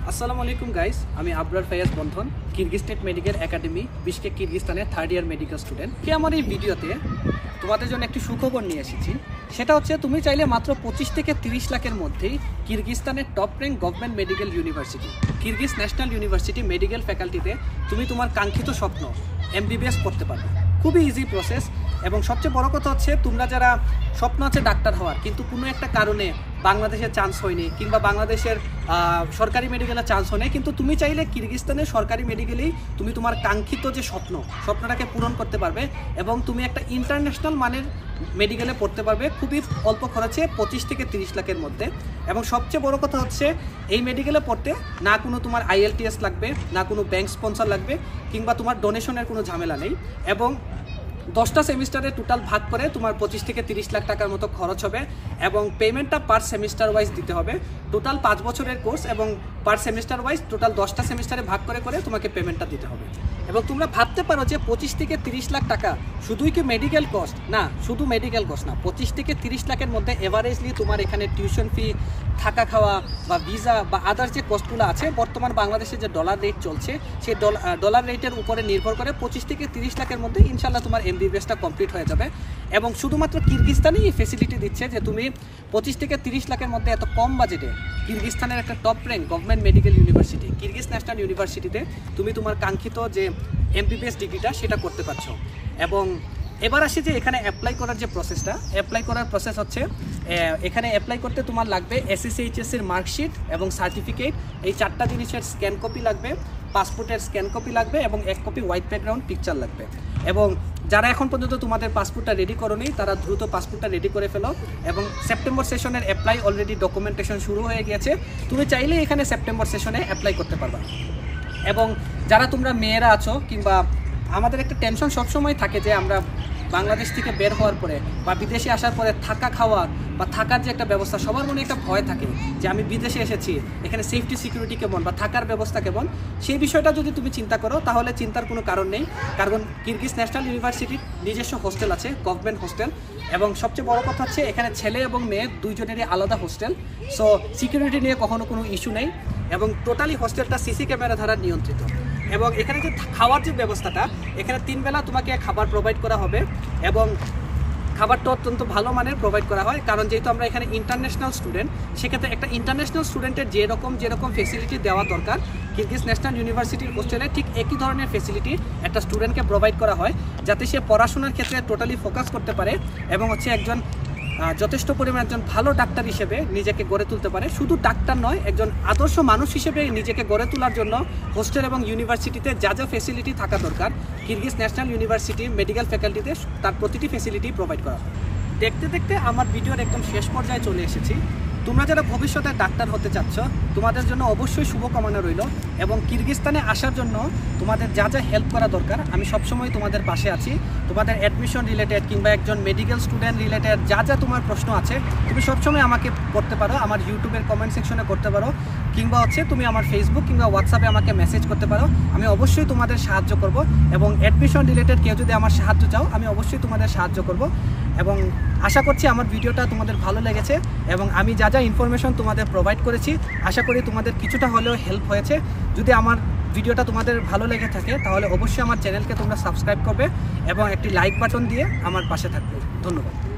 আসসালামু আলাইকুম গাইস, আমি Abrar Fayaz Bandhan, Kyrgyz State Medical Academy Bishkek কিরগিস্তানের থার্ড ইয়ার মেডিকেল স্টুডেন্ট। কি আমার এই ভিডিওতে তোমাদের জন্য একটি সুখবর নিয়ে এসেছি। সেটা হচ্ছে তুমি চাইলে মাত্র 25 থেকে 30 লাখের মধ্যেই কিরগিস্তানের top rank government medical university Kyrgyz National University medical ফ্যাকাল্টিতে তুমি তোমার কাঙ্ক্ষিত স্বপ্ন MBBS করতে পারবে। খুবই ইজি প্রসেস এবং সবচেয়ে বড় কথা হচ্ছে তোমরা যারা স্বপ্ন আছে ডাক্তার হওয়ার, কিন্তু কোনো একটা কারণে বাংলাদেশের চান্স হয়নি কিংবা বাংলাদেশের সরকারি মেডিকেলে চান্স হয়নি, কিন্তু তুমি চাইলে কিরগিস্তানের সরকারি মেডিকেলেই তুমি তোমার কাঙ্ক্ষিত যে স্বপ্নটাকে পূরণ করতে পারবে এবং তুমি একটা ইন্টারন্যাশনাল মানের মেডিকেলে পড়তে পারবে খুবই অল্প খরচে 25 থেকে 30 লাখের মধ্যে। এবং সবচেয়ে বড় কথা হচ্ছে এই মেডিকেলে পড়তে না কোনো তোমার IELTS লাগবে, না কোনো ব্যাংক স্পন্সর লাগবে কিংবা তোমার ডোনেশনের কোনো ঝামেলা নেই। এবং 10টা সেমিস্টারে টোটাল ভাগ করে তোমার 25 থেকে 30 লাখ টাকার মতো খরচ হবে এবং পেমেন্টটা পার সেমিস্টার ওয়াইজ দিতে হবে। টোটাল 5 বছরের কোর্স এবং পার সেমিস্টার ওয়াইজ টোটাল 10টা সেমিস্টারে ভাগ করে করে তোমাকে পেমেন্টটা দিতে হবে। এবং তোমরা ভাবতে পারো যে 25 থেকে 30 লাখ টাকা শুধুই কি মেডিকেল কস্ট? না, শুধু মেডিকেল কস্ট না, 25 থেকে 30 লাখের মধ্যে এভারেজলি তোমার এখানে টিউশন ফি, থাকা খাওয়া বা ভিসা বা আদার যে কস্টগুলো আছে, বর্তমান বাংলাদেশে যে ডলার রেট চলছে সেই ডলার রেটের উপরে নির্ভর করে 25 থেকে 30 লাখের মধ্যে ইনশাল্লাহ তোমার MBBSটা কমপ্লিট হয়ে যাবে। এবং শুধুমাত্র কিরগিস্তানই এই ফেসিলিটি দিচ্ছে যে তুমি 25 থেকে 30 লাখের মধ্যে এত কম বাজেটে কিরগিস্তানের একটা top rank government medical university Kyrgyz national ইউনিভার্সিটিতে তুমি তোমার কাঙ্ক্ষিত যে MBBS ডিগ্রিটা সেটা করতে পারছো। এবং এবার আসি যে এখানে অ্যাপ্লাই করার যে প্রসেসটা, অ্যাপ্লাই করার প্রসেস হচ্ছে এখানে অ্যাপ্লাই করতে তোমার লাগবে SSC HSCর মার্কশিট এবং সার্টিফিকেট, এই 4টা জিনিসের স্ক্যান কপি লাগবে, পাসপোর্টের স্ক্যান কপি লাগবে এবং 1 কপি হোয়াইট ব্যাকগ্রাউন্ড পিকচার লাগবে। এবং যারা এখন পর্যন্ত তোমাদের পাসপোর্টটা রেডি করোনি তারা দ্রুত পাসপোর্টটা রেডি করে ফেলো। এবং সেপ্টেম্বর সেশনের অ্যাপ্লাই অলরেডি ডকুমেন্টেশন শুরু হয়ে গিয়েছে, তুমি চাইলে এখানে সেপ্টেম্বর সেশনে অ্যাপ্লাই করতে পারবা। এবং যারা তোমরা মেয়েরা আছো কিংবা আমাদের একটা টেনশন সবসময় থাকে যে আমরা বাংলাদেশ থেকে বের হওয়ার পরে বা বিদেশে আসার পরে থাকা খাওয়ার বা থাকার যে একটা ব্যবস্থা, সবার মনে একটা ভয় থাকে যে আমি বিদেশে এসেছি, এখানে সেফটি সিকিউরিটি কেমন বা থাকার ব্যবস্থা কেমন। সেই বিষয়টা যদি তুমি চিন্তা করো তাহলে চিন্তার কোনো কারণ নেই, কারণ কিরগিজ ন্যাশনাল ইউনিভার্সিটির নিজস্ব হোস্টেল আছে, গভর্নমেন্ট হোস্টেল। এবং সবচেয়ে বড় কথা হচ্ছে এখানে ছেলে এবং মেয়ে দুইজনেরই আলাদা হোস্টেল, সো সিকিউরিটি নিয়ে কখনো কোনো ইস্যু নেই। এবং টোটালি হোস্টেলটা CC ক্যামেরা দ্বারা নিয়ন্ত্রিত। এবং এখানে যে খাওয়ার যে ব্যবস্থাটা, এখানে 3 বেলা তোমাকে খাবার প্রোভাইড করা হবে এবং খাবারটা অত্যন্ত ভালো মানের প্রোভাইড করা হয়, কারণ যেহেতু আমরা এখানে ইন্টারন্যাশনাল স্টুডেন্ট, সেক্ষেত্রে একটা ইন্টারন্যাশনাল স্টুডেন্টের যেরকম ফেসিলিটি দেওয়া দরকার কিরগিজ ন্যাশনাল ইউনিভার্সিটির হোস্টেলে ঠিক একই ধরনের ফেসিলিটি একটা স্টুডেন্টকে প্রোভাইড করা হয়, যাতে সে পড়াশোনার ক্ষেত্রে টোটালি ফোকাস করতে পারে এবং একজন যথেষ্ট পরিমাণ একজন ভালো ডাক্তার হিসেবে নিজেকে গড়ে তুলতে পারে। শুধু ডাক্তার নয়, একজন আদর্শ মানুষ হিসেবে নিজেকে গড়ে তোলার জন্য হোস্টেল এবং ইউনিভার্সিটিতে যা যা ফেসিলিটি থাকা দরকার কিরগিজ ন্যাশনাল ইউনিভার্সিটি মেডিকেল ফ্যাকাল্টিতে তার প্রতিটি ফেসিলিটি প্রোভাইড করা হয়। দেখতে দেখতে আমার ভিডিওর একদম শেষ পর্যায়ে চলে এসেছি। তোমরা যারা ভবিষ্যতে ডাক্তার হতে চাচ্ছ তোমাদের জন্য অবশ্যই শুভকামনা রইল এবং কিরগিস্তানে আসার জন্য তোমাদের যা যা হেল্প করা দরকার আমি সবসময় তোমাদের পাশে আছি। তোমাদের অ্যাডমিশন রিলেটেড কিংবা একজন মেডিকেল স্টুডেন্ট রিলেটেড যা যা তোমার প্রশ্ন আছে তুমি সবসময় আমাকে করতে পারো, আমার ইউটিউবের কমেন্ট সেকশনে করতে পারো কিংবা তুমি আমার ফেসবুক কিংবা হোয়াটসঅ্যাপে আমাকে মেসেজ করতে পারো। আমি অবশ্যই তোমাদের সাহায্য করব এবং অ্যাডমিশন রিলেটেড কেউ যদি আমার সাহায্য চাও আমি অবশ্যই তোমাদের সাহায্য করব। এবং আশা করছি আমার ভিডিওটা তোমাদের ভালো লেগেছে এবং আমি যা যা ইনফরমেশন তোমাদের প্রোভাইড করেছি আশা করি তোমাদের কিছুটা হলেও হেল্প হয়েছে। যদি আমার ভিডিওটা তোমাদের ভালো লেগে থাকে তাহলে অবশ্যই আমার চ্যানেলকে তোমরা সাবস্ক্রাইব করবে এবং একটি লাইক বাটন দিয়ে আমার পাশে থাকবে। ধন্যবাদ।